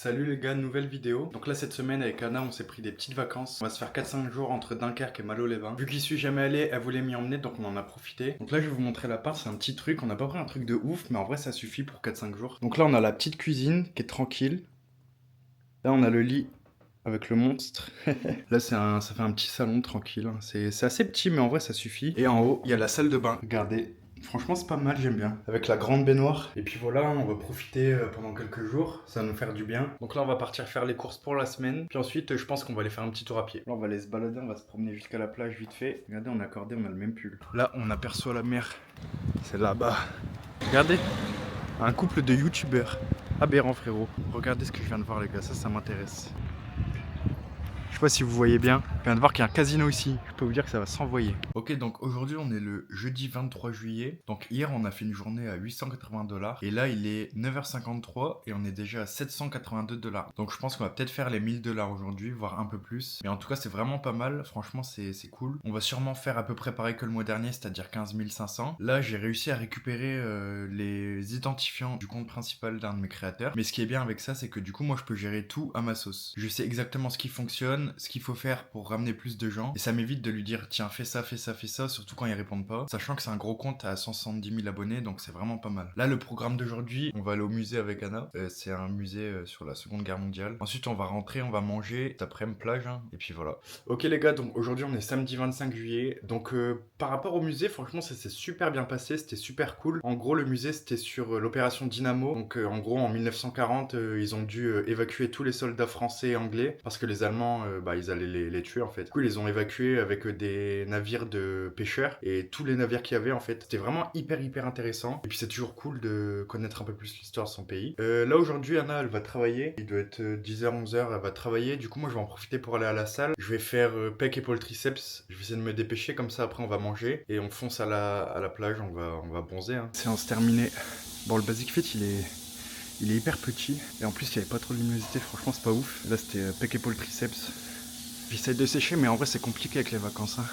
Salut les gars, nouvelle vidéo. Donc là cette semaine avec Anna on s'est pris des petites vacances. On va se faire 4-5 jours entre Dunkerque et Malo-les-Bains. Vu que j'y suis jamais allé, elle voulait m'y emmener donc on en a profité. Donc là je vais vous montrer l'appart, c'est un petit truc. On n'a pas pris un truc de ouf mais en vrai ça suffit pour 4-5 jours. Donc là on a la petite cuisine qui est tranquille. Là on a le lit avec le monstre. Là ça fait un petit salon tranquille. C'est assez petit mais en vrai ça suffit. Et en haut il y a la salle de bain. Regardez. Franchement, c'est pas mal, j'aime bien. Avec la grande baignoire. Et puis voilà, on va profiter pendant quelques jours. Ça va nous faire du bien. Donc là, on va partir faire les courses pour la semaine. Puis ensuite, je pense qu'on va aller faire un petit tour à pied. Là, on va aller se balader, on va se promener jusqu'à la plage vite fait. Regardez, on a accordé, on a le même pull. Là, on aperçoit la mer. C'est là-bas. Regardez, un couple de youtubeurs. Aberrant, frérot. Regardez ce que je viens de voir, les gars, ça m'intéresse. Je sais pas si vous voyez bien, je viens de voir qu'il y a un casino ici, je peux vous dire que ça va s'envoyer. Ok, donc aujourd'hui on est le jeudi 23 juillet, donc hier on a fait une journée à 880 $, et là il est 9h53 et on est déjà à 782 $. Donc je pense qu'on va peut-être faire les 1000 $ aujourd'hui, voire un peu plus, mais en tout cas c'est vraiment pas mal, franchement c'est cool. On va sûrement faire à peu près pareil que le mois dernier, c'est-à-dire 15 500. Là j'ai réussi à récupérer les identifiants du compte principal d'un de mes créateurs, mais ce qui est bien avec ça c'est que du coup moi je peux gérer tout à ma sauce. Je sais exactement ce qui fonctionne, ce qu'il faut faire pour ramener plus de gens, et ça m'évite de lui dire tiens fais ça, fais ça, fais ça, surtout quand ils répondent pas, sachant que c'est un gros compte à 170 000 abonnés, donc c'est vraiment pas mal. Là le programme d'aujourd'hui, on va aller au musée avec Anna, c'est un musée sur la seconde guerre mondiale. Ensuite on va rentrer, on va manger, cet après-midi plage, hein, et puis voilà. Ok les gars, donc aujourd'hui on est samedi 25 juillet, donc par rapport au musée, franchement ça s'est super bien passé, c'était super cool. En gros le musée c'était sur l'opération Dynamo, donc en gros en 1940 ils ont dû évacuer tous les soldats français et anglais, parce que les Allemands ils allaient les tuer en fait. Du coup, ils les ont évacués avec des navires de pêcheurs et tous les navires qu'il y avait en fait. C'était vraiment hyper intéressant. Et puis c'est toujours cool de connaître un peu plus l'histoire de son pays. Là aujourd'hui, Anna, elle va travailler. Il doit être 10h, 11h, elle va travailler. Du coup, moi, je vais en profiter pour aller à la salle. Je vais faire pec, épaule, triceps. Je vais essayer de me dépêcher comme ça. Après, on va manger et on fonce à la plage. On va bronzer. Hein. Séance terminée. Bon, le Basic Fit, il est hyper petit. Et en plus, il n'y avait pas trop de luminosité. Franchement, c'est pas ouf. Là, c'était pec, épaule, triceps. J'essaie de sécher, mais en vrai, c'est compliqué avec les vacances. Hein.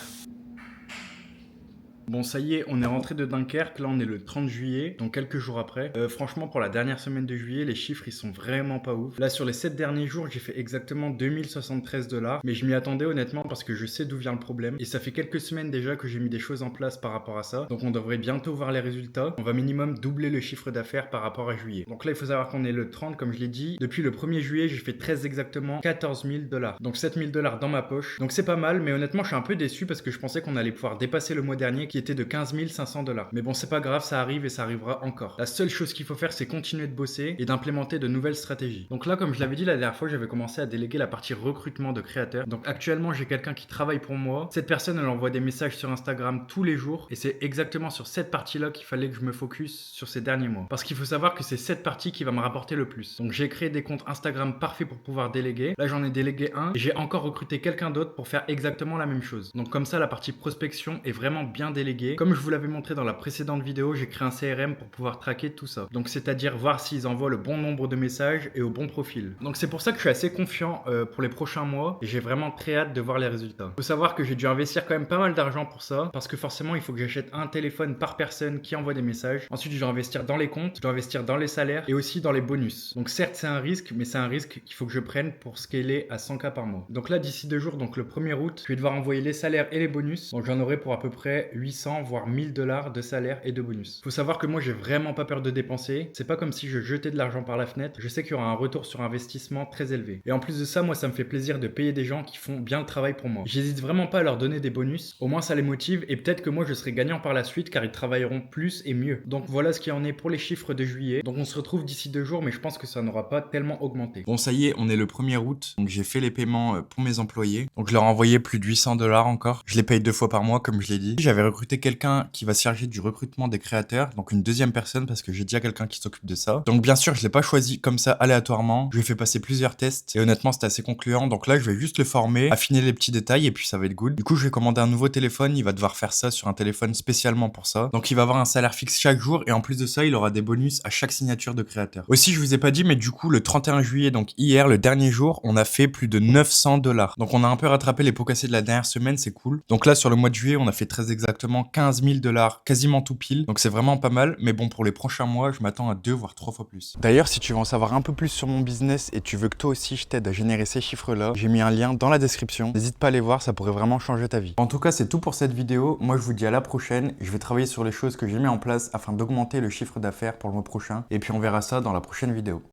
Bon, ça y est, on est rentré de Dunkerque. Là, on est le 30 juillet, donc quelques jours après. Franchement, pour la dernière semaine de juillet, les chiffres, ils sont vraiment pas ouf. Là, sur les 7 derniers jours, j'ai fait exactement 2073 $. Mais je m'y attendais honnêtement parce que je sais d'où vient le problème. Et ça fait quelques semaines déjà que j'ai mis des choses en place par rapport à ça. Donc, on devrait bientôt voir les résultats. On va minimum doubler le chiffre d'affaires par rapport à juillet. Donc là, il faut savoir qu'on est le 30, comme je l'ai dit. Depuis le 1er juillet, j'ai fait 13 exactement 14 000 $. Donc 7 000 $ dans ma poche. Donc c'est pas mal, mais honnêtement, je suis un peu déçu parce que je pensais qu'on allait pouvoir dépasser le mois dernier qui était de 15 500 $. Mais bon, c'est pas grave, ça arrive et ça arrivera encore. La seule chose qu'il faut faire, c'est continuer de bosser et d'implémenter de nouvelles stratégies. Donc là, comme je l'avais dit la dernière fois, j'avais commencé à déléguer la partie recrutement de créateurs. Donc actuellement, j'ai quelqu'un qui travaille pour moi. Cette personne, elle envoie des messages sur Instagram tous les jours et c'est exactement sur cette partie-là qu'il fallait que je me focus sur ces derniers mois. Parce qu'il faut savoir que c'est cette partie qui va me rapporter le plus. Donc j'ai créé des comptes Instagram parfaits pour pouvoir déléguer. Là, j'en ai délégué un et j'ai encore recruté quelqu'un d'autre pour faire exactement la même chose. Donc comme ça, la partie prospection est vraiment bien déléguée. Comme je vous l'avais montré dans la précédente vidéo, j'ai créé un CRM pour pouvoir traquer tout ça. Donc c'est-à-dire voir s'ils envoient le bon nombre de messages et au bon profil. Donc c'est pour ça que je suis assez confiant pour les prochains mois et j'ai vraiment très hâte de voir les résultats. Faut savoir que j'ai dû investir quand même pas mal d'argent pour ça parce que forcément il faut que j'achète un téléphone par personne qui envoie des messages. Ensuite je dois investir dans les comptes, je dois investir dans les salaires et aussi dans les bonus. Donc certes c'est un risque, mais c'est un risque qu'il faut que je prenne pour scaler à 100K par mois. Donc là d'ici 2 jours, donc le 1er août, je vais devoir envoyer les salaires et les bonus. Donc j'en aurai pour à peu près 800 voire 1000 $ de salaire et de bonus. Faut savoir que moi j'ai vraiment pas peur de dépenser. C'est pas comme si je jetais de l'argent par la fenêtre. Je sais qu'il y aura un retour sur investissement très élevé. Et en plus de ça, moi ça me fait plaisir de payer des gens qui font bien le travail pour moi. J'hésite vraiment pas à leur donner des bonus. Au moins ça les motive et peut-être que moi je serai gagnant par la suite car ils travailleront plus et mieux. Donc voilà ce qu'il en est pour les chiffres de juillet. Donc on se retrouve d'ici 2 jours, mais je pense que ça n'aura pas tellement augmenté. Bon ça y est, on est le 1er août. Donc j'ai fait les paiements pour mes employés. Donc je leur ai envoyé plus de 800 $ encore. Je les paye 2 fois par mois comme je l'ai dit. J'avais recruté quelqu'un qui va se charger du recrutement des créateurs, donc une deuxième personne parce que j'ai déjà quelqu'un qui s'occupe de ça. Donc bien sûr, je l'ai pas choisi comme ça aléatoirement. Je lui ai fait passer plusieurs tests et honnêtement, c'était assez concluant. Donc là, je vais juste le former, affiner les petits détails et puis ça va être good. Du coup, je vais commander un nouveau téléphone. Il va devoir faire ça sur un téléphone spécialement pour ça. Donc il va avoir un salaire fixe chaque jour et en plus de ça, il aura des bonus à chaque signature de créateur. Aussi, je vous ai pas dit, mais du coup, le 31 juillet, donc hier, le dernier jour, on a fait plus de 900 $. Donc on a un peu rattrapé les pots cassés de la dernière semaine, c'est cool. Donc là, sur le mois de juillet, on a fait très exactement exactement 15 000 $, quasiment tout pile. Donc c'est vraiment pas mal. Mais bon, pour les prochains mois, je m'attends à 2 voire 3 fois plus. D'ailleurs, si tu veux en savoir un peu plus sur mon business et tu veux que toi aussi je t'aide à générer ces chiffres-là, j'ai mis un lien dans la description. N'hésite pas à aller voir, ça pourrait vraiment changer ta vie. En tout cas, c'est tout pour cette vidéo. Moi, je vous dis à la prochaine. Je vais travailler sur les choses que j'ai mis en place afin d'augmenter le chiffre d'affaires pour le mois prochain. Et puis on verra ça dans la prochaine vidéo.